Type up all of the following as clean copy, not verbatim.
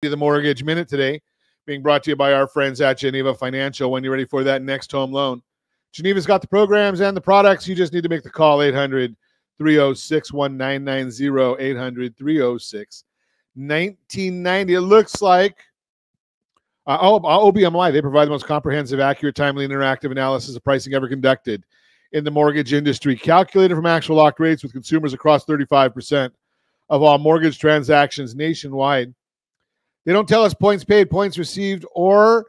The Mortgage Minute today, being brought to you by our friends at Geneva Financial. When you're ready for that next home loan, Geneva's got the programs and the products. You just need to make the call. 800-306-1990, 800-306-1990. It looks like OBMI, they provide the most comprehensive, accurate, timely, interactive analysis of pricing ever conducted in the mortgage industry, calculated from actual locked rates with consumers across 35% of all mortgage transactions nationwide. They don't tell us points paid, points received, or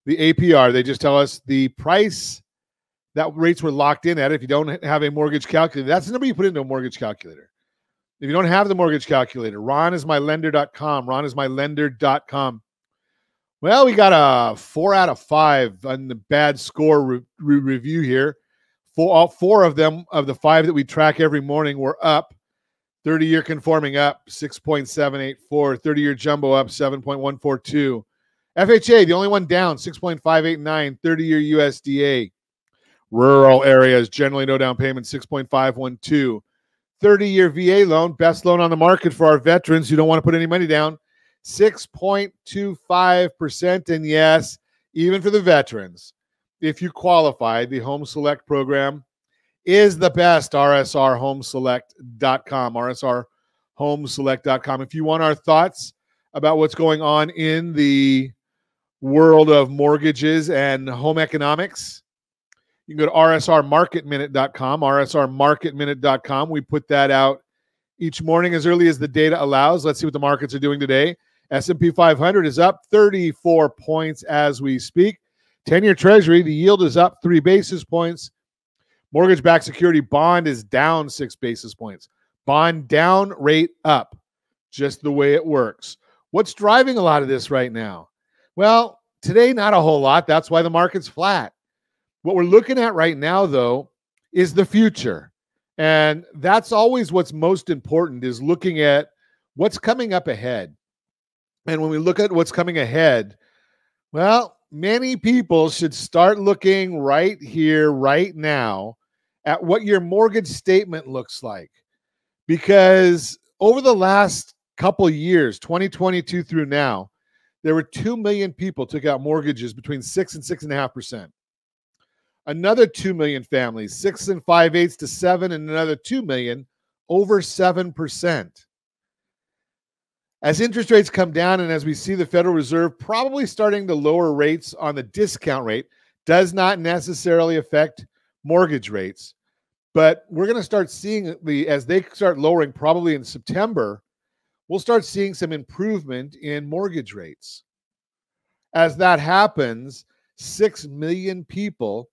the APR. They just tell us the price that rates were locked in at. If you don't have a mortgage calculator, that's the number you put into a mortgage calculator. If you don't have the mortgage calculator, ronismylender.com, ronismylender.com. Well, we got a 4 out of 5 on the bad score review here. Four of them, of the 5 that we track every morning, were up. 30-year conforming up 6.784, 30-year jumbo up 7.142. FHA, the only one down, 6.589, 30-year USDA. Rural areas, generally no down payment, 6.512. 30-year VA loan, best loan on the market for our veterans who don't want to put any money down, 6.25%. And yes, even for the veterans, if you qualify, the Home Select program is the best. RSRHomeselect.com, RSRHomeselect.com. If you want our thoughts about what's going on in the world of mortgages and home economics, you can go to RSRMarketMinute.com, RSRMarketMinute.com. We put that out each morning as early as the data allows. Let's see what the markets are doing today. S&P 500 is up 34 points as we speak. 10-year Treasury, the yield is up 3 basis points. Mortgage-backed security bond is down 6 basis points. Bond down, rate up. Just the way it works. What's driving a lot of this right now? Well, today, not a whole lot. That's why the market's flat. What we're looking at right now, though, is the future. And that's always what's most important, is looking at what's coming up ahead. And when we look at what's coming ahead, well, many people should start looking right here, right now, at what your mortgage statement looks like. Because over the last couple years, 2022 through now, there were 2 million people took out mortgages between 6 and 6.5%. Another 2 million families, 6 and 5/8 to 7, and another 2 million, over 7%. As interest rates come down and as we see the Federal Reserve probably starting to lower rates on the discount rate, does not necessarily affect mortgage rates. But we're going to start seeing, as they start lowering probably in September, we'll start seeing some improvement in mortgage rates. As that happens, 6 million people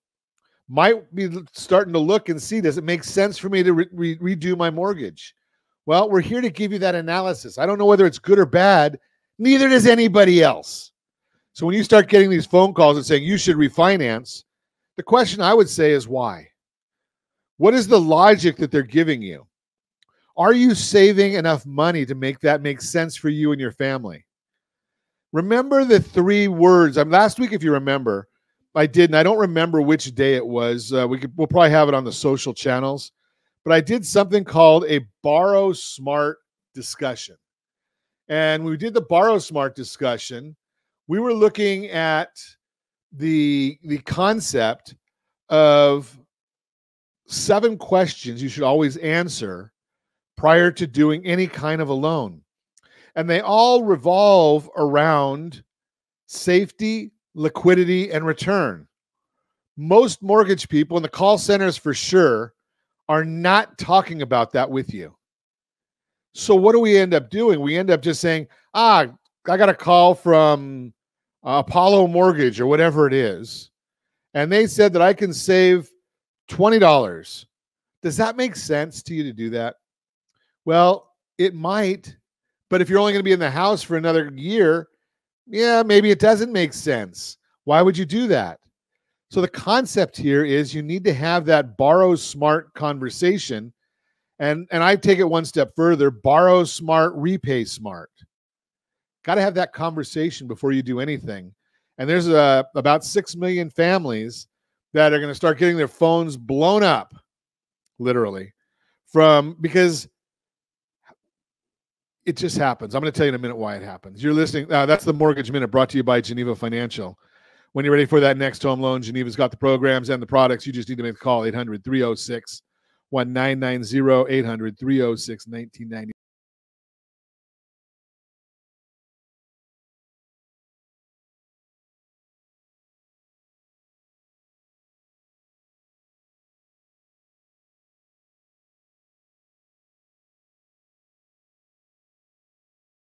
might be starting to look and see, does it make sense for me to redo my mortgage? Well, we're here to give you that analysis. I don't know whether it's good or bad. Neither does anybody else. So when you start getting these phone calls and saying you should refinance, the question I would say is why? What is the logic that they're giving you? Are you saving enough money to make that make sense for you and your family? Remember the 3 words. Last week, if you remember, I did, and I don't remember which day it was. We'll probably have it on the social channels. But I did something called a Borrow Smart discussion. And when we did the Borrow Smart discussion, we were looking at the concept of 7 questions you should always answer prior to doing any kind of a loan. And they all revolve around safety, liquidity, and return. Most mortgage people, and the call centers for sure, are not talking about that with you. So what do we end up doing? We end up just saying, I got a call from Apollo Mortgage or whatever it is, and they said that I can save $20. Does that make sense to you to do that? Well, it might, but if you're only going to be in the house for another year, yeah, maybe it doesn't make sense. Why would you do that? So the concept here is you need to have that borrow smart conversation. And I take it one step further, borrow smart, repay smart. Got to have that conversation before you do anything. And there's about 6 million families that are going to start getting their phones blown up, literally, because It just happens. I'm going to tell you in a minute why it happens. You're listening. That's the Mortgage Minute brought to you by Geneva Financial. When you're ready for that next home loan, Geneva's got the programs and the products. You just need to make a call, 800-306-1990, 800-306-1990.